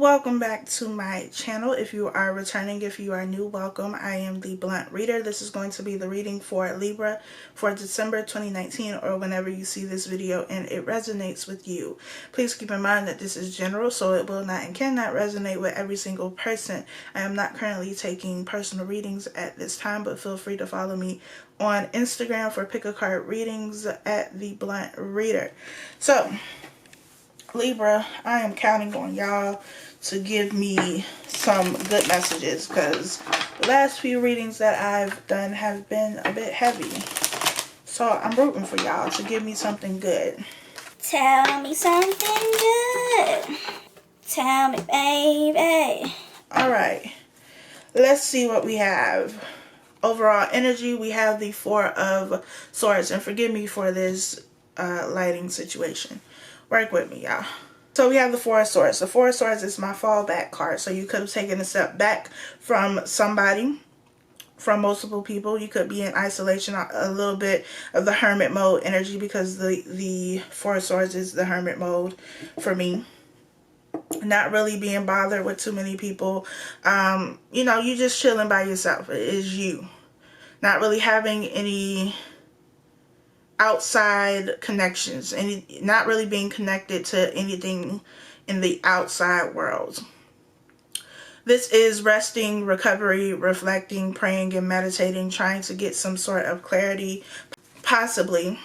Welcome back to my channel. If you are returning, if you are new, welcome. I am the Blunt Reader. This is going to be the reading for Libra for December 2019 or whenever you see this video and it resonates with you. Please keep in mind that this is general, so it will not and cannot resonate with every single person. I am not currently taking personal readings at this time, but feel free to follow me on Instagram for pick a card readings at the Blunt Reader. So, Libra, I am counting on y'all to give me some good messages because the last few readings that I've done have been a bit heavy. So I'm rooting for y'all to give me something good. Tell me something good. Tell me, baby. Alright, let's see what we have. Overall energy, we have the Four of Swords. And forgive me for this lighting situation. Work with me, y'all. So we have the Four of Swords. The Four of Swords is my fallback card. So you could have taken a step back from somebody, from multiple people. You could be in isolation, a little bit of the hermit mode energy, because the Four of Swords is the hermit mode for me. Not really being bothered with too many people. You know, you just chilling by yourself. It is you. Not really having any outside connections, and not really being connected to anything in the outside world. This is resting, recovery, reflecting, praying, and meditating, trying to get some sort of clarity, possibly.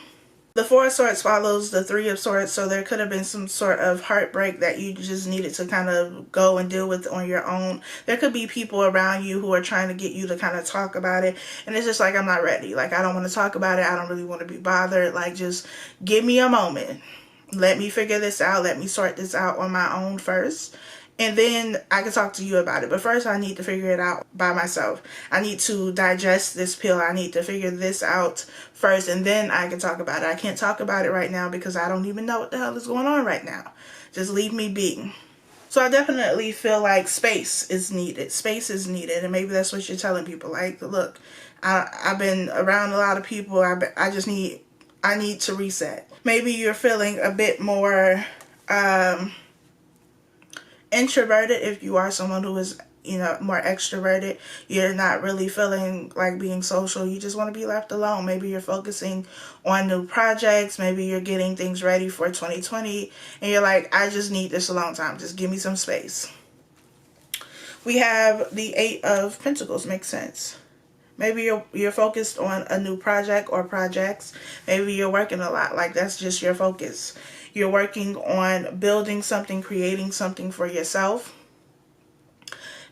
The Four of Swords follows the Three of Swords, so there could have been some sort of heartbreak that you just needed to kind of go and deal with on your own. There could be people around you who are trying to get you to kind of talk about it, and it's just like, I'm not ready. Like, I don't want to talk about it. I don't really want to be bothered. Like, just give me a moment. Let me figure this out. Let me sort this out on my own first. And then I can talk to you about it. But first, I need to figure it out by myself. I need to digest this pill. I need to figure this out first. And then I can talk about it. I can't talk about it right now because I don't even know what the hell is going on right now. Just leave me be. So I definitely feel like space is needed. Space is needed. And maybe that's what you're telling people. Like, look, I've been around a lot of people. I need to reset. Maybe you're feeling a bit more introverted. If you are someone who is, you know, more extroverted, you're not really feeling like being social. You just want to be left alone. Maybe you're focusing on new projects. Maybe you're getting things ready for 2020 and you're like, I just need this alone time. Just give me some space. We have the Eight of Pentacles. Makes sense. Maybe you're focused on a new project or projects. Maybe you're working a lot. Like, that's just your focus. You're working on building something, creating something for yourself.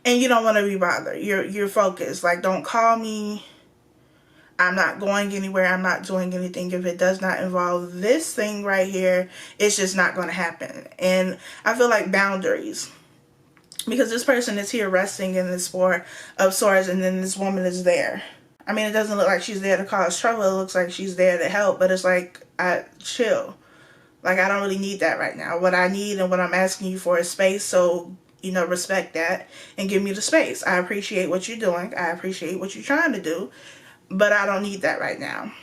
And you don't want to be bothered. You're focused. Like, don't call me. I'm not going anywhere. I'm not doing anything. If it does not involve this thing right here, it's just not going to happen. And I feel like boundaries. Because this person is here resting in this Four of Swords, and then this woman is there. I mean, it doesn't look like she's there to cause trouble. It looks like she's there to help. But it's like, chill. Like, I don't really need that right now. What I need and what I'm asking you for is space. So, you know, respect that and give me the space. I appreciate what you're doing. I appreciate what you're trying to do. But I don't need that right now.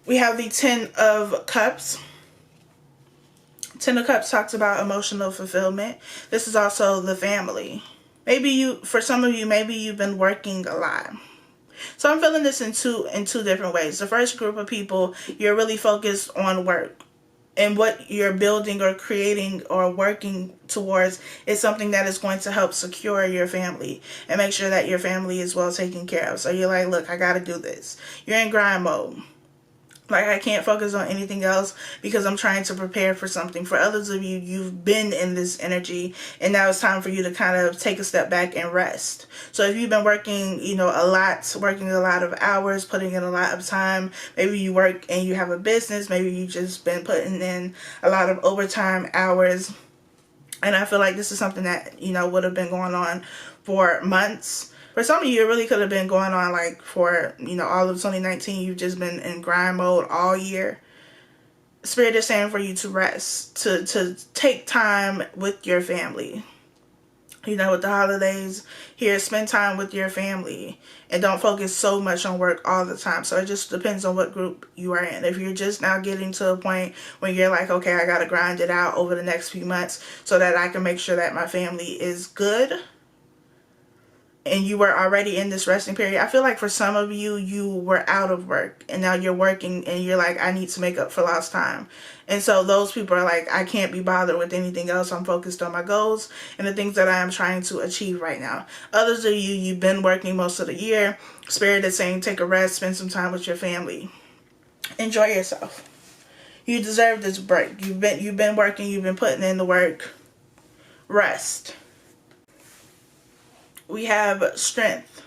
We have the Ten of Cups. Ten of Cups talks about emotional fulfillment. This is also the family. Maybe for some of you, maybe you've been working a lot. So I'm feeling this in two different ways. The first group of people, you're really focused on work. And what you're building or creating or working towards is something that is going to help secure your family and make sure that your family is well taken care of. So you're like, look, I got to do this. You're in grind mode. Like, I can't focus on anything else because I'm trying to prepare for something. For others of you, you've been in this energy and now it's time for you to kind of take a step back and rest. So if you've been working, you know, a lot, working a lot of hours, putting in a lot of time, maybe you work and you have a business, maybe you've just been putting in a lot of overtime hours. And I feel like this is something that, you know, would have been going on for months. For some of you, it really could have been going on like for, you know, all of 2019. You've just been in grind mode all year. Spirit is saying for you to rest, to take time with your family. with the holidays here, spend time with your family and don't focus so much on work all the time. So it just depends on what group you are in. If you're just now getting to a point where you're like, okay, I got to grind it out over the next few months so that I can make sure that my family is good, and you were already in this resting period, I feel like for some of you, you were out of work and now you're working and you're like, I need to make up for lost time. And so those people are like, I can't be bothered with anything else. I'm focused on my goals and the things that I am trying to achieve right now. Others of you, you've been working most of the year. Spirit is saying, take a rest, spend some time with your family. Enjoy yourself. You deserve this break. You've been working, you've been putting in the work. Rest. We have strength.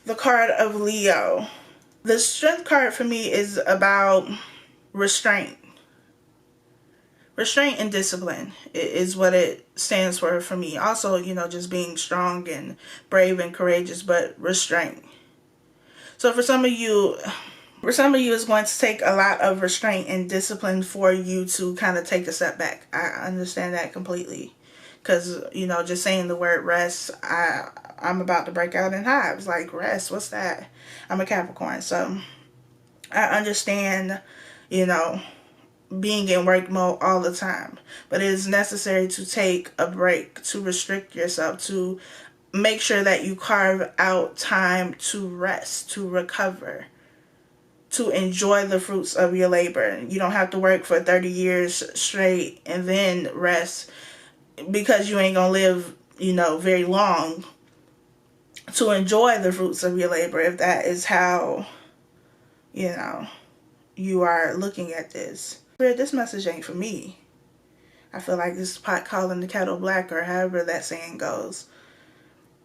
The card of Leo. The strength card for me is about restraint. Restraint and discipline is what it stands for me. Also, just being strong and brave and courageous, but restraint. So for some of you, it's going to take a lot of restraint and discipline for you to kind of take a step back. I understand that completely. Because, just saying the word rest, I'm about to break out in hives. Like, rest, what's that? I'm a Capricorn, so I understand, being in work mode all the time. But it is necessary to take a break, to restrict yourself, to make sure that you carve out time to rest, to recover, to enjoy the fruits of your labor. You don't have to work for 30 years straight and then rest, because you ain't gonna live, very long, to enjoy the fruits of your labor, if that is how, you are looking at this. Spirit, this message ain't for me. I feel like this is pot calling the kettle black, or however that saying goes.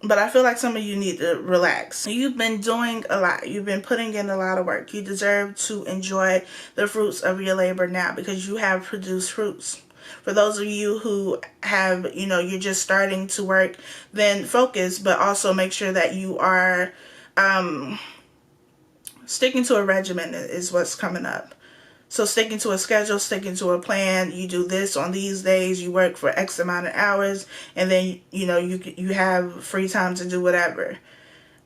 But I feel like some of you need to relax. You've been doing a lot. You've been putting in a lot of work. You deserve to enjoy the fruits of your labor now, because you have produced fruits. For those of you who have, you're just starting to work, then focus, but also make sure that you are sticking to a regimen is what's coming up. So sticking to a schedule, sticking to a plan. You do this on these days. You work for X amount of hours, and then, you have free time to do whatever.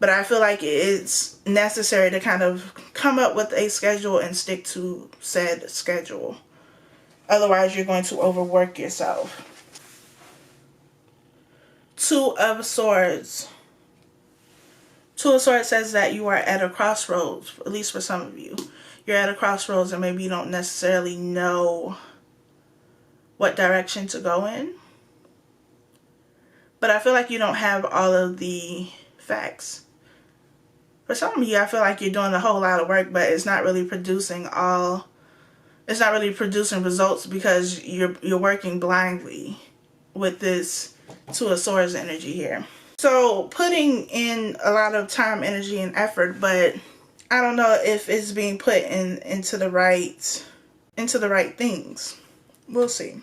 But I feel like it's necessary to kind of come up with a schedule and stick to said schedule. Otherwise, you're going to overwork yourself. Two of Swords. Two of Swords says that you are at a crossroads, at least for some of you. You're at a crossroads and maybe you don't necessarily know what direction to go in. But I feel like you don't have all of the facts. For some of you, I feel like you're doing a whole lot of work, but it's not really producing results, because you're working blindly with this Two of Swords energy here. So putting in a lot of time, energy, and effort, but I don't know if it's being put into the right things. We'll see.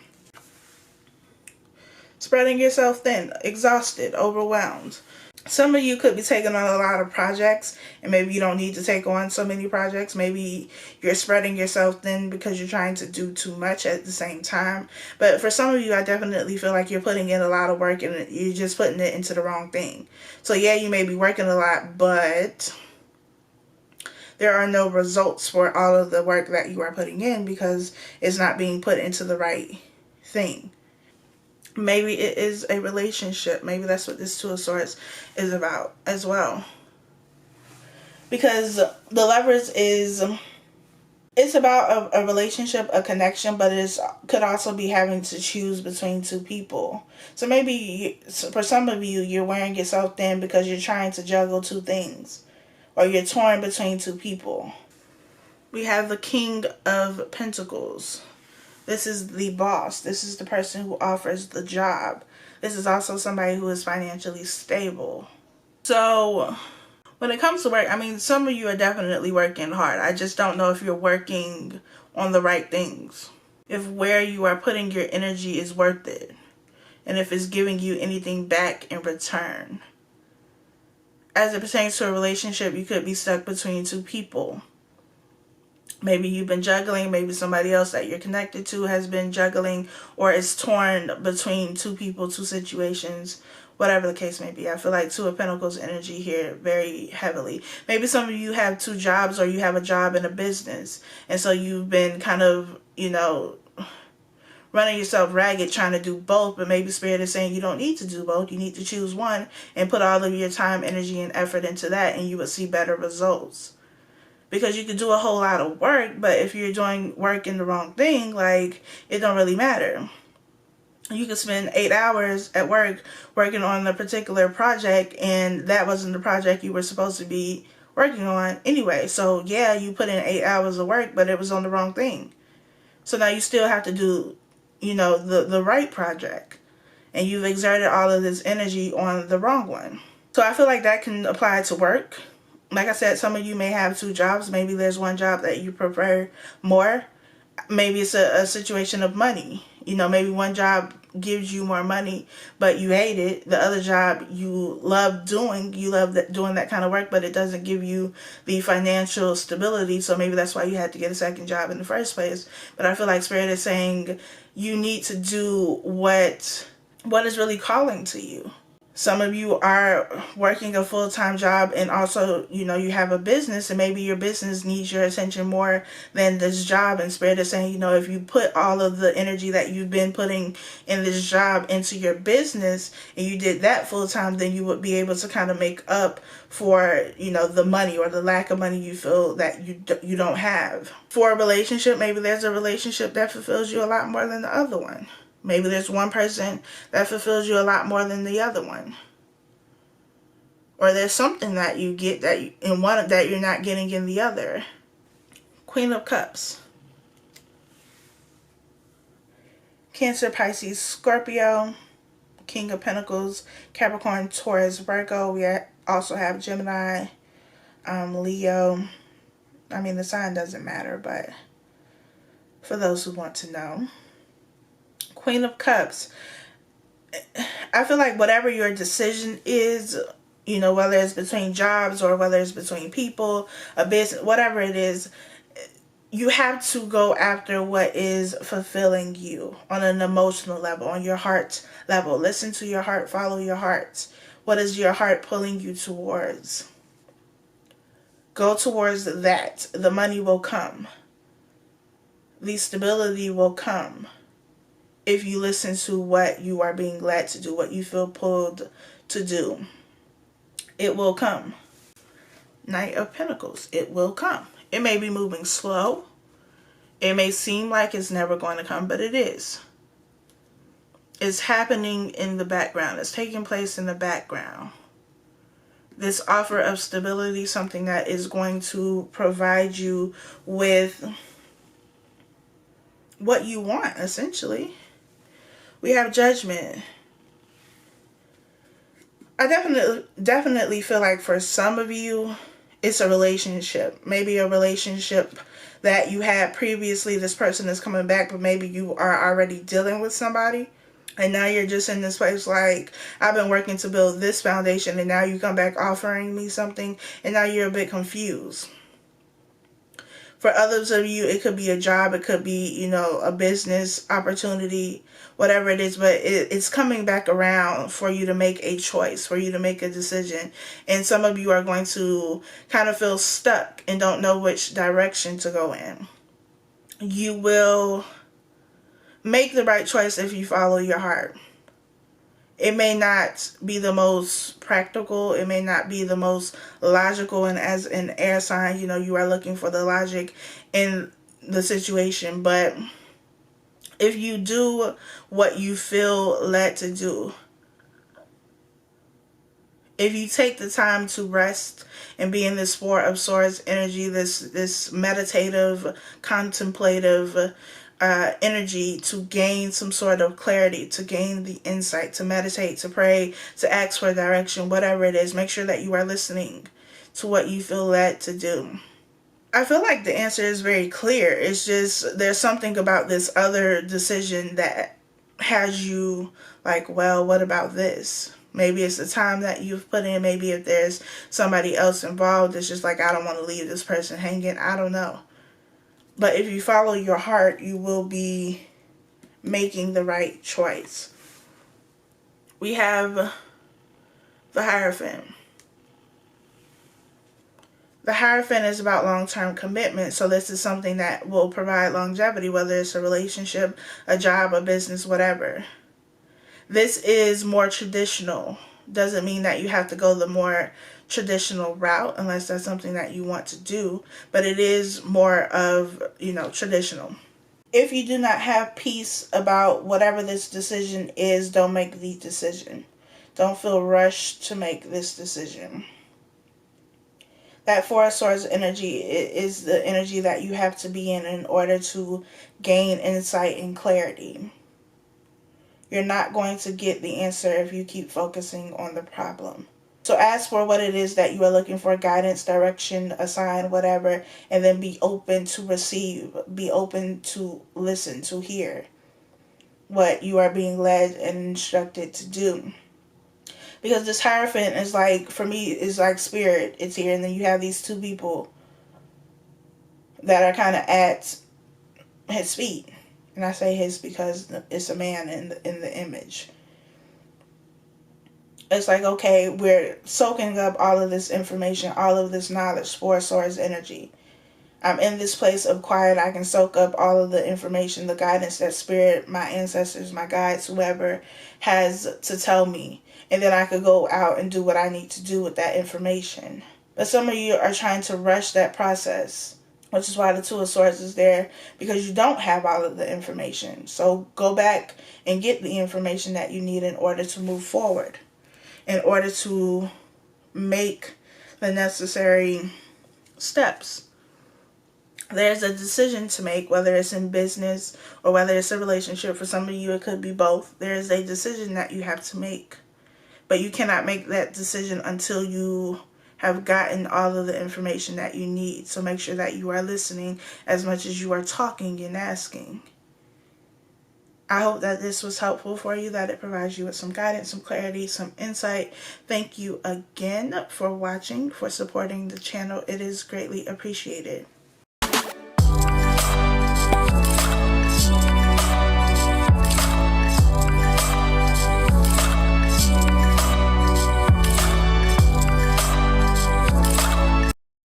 Spreading yourself thin, exhausted, overwhelmed. Some of you could be taking on a lot of projects, and maybe you don't need to take on so many projects. Maybe you're spreading yourself thin because you're trying to do too much at the same time. But for some of you, I definitely feel like you're putting in a lot of work and you're just putting it into the wrong thing. So yeah, you may be working a lot, but there are no results for all of the work that you are putting in because it's not being put into the right thing. Maybe it is a relationship. Maybe that's what this Two of Swords is about as well. Because the Lovers it's about a relationship, a connection, but it could also be having to choose between two people. So maybe for some of you, you're wearing yourself thin because you're trying to juggle two things. Or you're torn between two people. We have the King of Pentacles. This is the boss. This is the person who offers the job. This is also somebody who is financially stable. So when it comes to work, some of you are definitely working hard. I just don't know if you're working on the right things. If where you are putting your energy is worth it. And if it's giving you anything back in return. As it pertains to a relationship, you could be stuck between two people. Maybe you've been juggling, maybe somebody else that you're connected to has been juggling, or is torn between two people, two situations, whatever the case may be. I feel like Two of Pentacles energy here very heavily. Maybe some of you have two jobs, or you have a job and a business, and so you've been kind of, running yourself ragged trying to do both, but maybe Spirit is saying you don't need to do both. You need to choose one and put all of your time, energy, and effort into that, and you would see better results. Because you could do a whole lot of work, but if you're doing work in the wrong thing, like, it don't really matter. You could spend 8 hours at work working on a particular project, and that wasn't the project you were supposed to be working on anyway. So yeah, you put in 8 hours of work, but it was on the wrong thing. So now you still have to do, the right project, and you've exerted all of this energy on the wrong one. So I feel like that can apply to work. Like I said, some of you may have two jobs. Maybe there's one job that you prefer more. Maybe it's a situation of money. Maybe one job gives you more money, but you hate it. The other job you love doing. You love doing that kind of work, but it doesn't give you the financial stability. So maybe that's why you had to get a second job in the first place. But I feel like Spirit is saying you need to do what is really calling to you. Some of you are working a full-time job, and also, you have a business, and maybe your business needs your attention more than this job. And Spirit is saying, if you put all of the energy that you've been putting in this job into your business, and you did that full-time, then you would be able to kind of make up for, the money or the lack of money you feel that you don't have. For a relationship, maybe there's a relationship that fulfills you a lot more than the other one. Maybe there's one person that fulfills you a lot more than the other one. Or there's something that you get in one that you're not getting in the other. Queen of Cups. Cancer, Pisces, Scorpio. King of Pentacles, Capricorn, Taurus, Virgo. We also have Gemini, Leo. I mean, the sign doesn't matter, but for those who want to know. Queen of Cups. I feel like whatever your decision is, whether it's between jobs or whether it's between people, a business, whatever it is, you have to go after what is fulfilling you on an emotional level, on your heart level. Listen to your heart, follow your heart. What is your heart pulling you towards? Go towards that. The money will come. The stability will come. If you listen to what you are being led to do, what you feel pulled to do, it will come. Knight of Pentacles, it will come. It may be moving slow. It may seem like it's never going to come, but it is. It's happening in the background. It's taking place in the background. This offer of stability, something that is going to provide you with what you want, essentially. We have Judgment. I definitely feel like for some of you, it's a relationship. Maybe a relationship that you had previously. This person is coming back, but maybe you are already dealing with somebody. And now you're just in this place like, I've been working to build this foundation, and now you come back offering me something, and now you're a bit confused. For others of you, it could be a job, it could be, a business opportunity, whatever it is, but it's coming back around for you to make a choice, for you to make a decision. And some of you are going to kind of feel stuck and don't know which direction to go in. You will make the right choice if you follow your heart. It may not be the most practical. It may not be the most logical. And as an air sign, you are looking for the logic in the situation. But if you do what you feel led to do, if you take the time to rest and be in this Four of Swords energy, this meditative, contemplative energy, to gain some sort of clarity, to gain the insight, to meditate, to pray, to ask for direction, whatever it is, make sure that you are listening to what you feel led to do. I feel like the answer is very clear. It's just there's something about this other decision that has you like, well, what about this? Maybe it's the time that you've put in. Maybe if there's somebody else involved, it's just like, I don't want to leave this person hanging. I don't know. But if you follow your heart, you will be making the right choice. We have the Hierophant. The Hierophant is about long-term commitment, so this is something that will provide longevity, whether it's a relationship, a job, a business, whatever. This is more traditional. Doesn't mean that you have to go the more traditional route unless that's something that you want to do, but it is more of, traditional. If you do not have peace about whatever this decision is, don't make the decision. Don't feel rushed to make this decision. That Four of Swords energy is the energy that you have to be in order to gain insight and clarity. You're not going to get the answer if you keep focusing on the problem. So ask for what it is that you are looking for, guidance, direction, a sign, whatever, and then be open to receive, be open to listen, to hear what you are being led and instructed to do. Because this Hierophant is like, for me, is like spirit. It's here, and then you have these two people that are kind of at his feet. And I say his because it's a man in the image. It's like, okay, we're soaking up all of this information, all of this knowledge, Four Swords energy. I'm in this place of quiet. I can soak up all of the information, the guidance that spirit, my ancestors, my guides, whoever has to tell me. And then I could go out and do what I need to do with that information. But some of you are trying to rush that process, which is why the Two of Swords is there, because you don't have all of the information. So go back and get the information that you need in order to move forward, in order to make the necessary steps. There's a decision to make, whether it's in business or whether it's a relationship. For some of you, it could be both. There is a decision that you have to make. But you cannot make that decision until you have gotten all of the information that you need. So make sure that you are listening as much as you are talking and asking. I hope that this was helpful for you, that it provides you with some guidance, some clarity, some insight. Thank you again for watching, for supporting the channel. It is greatly appreciated.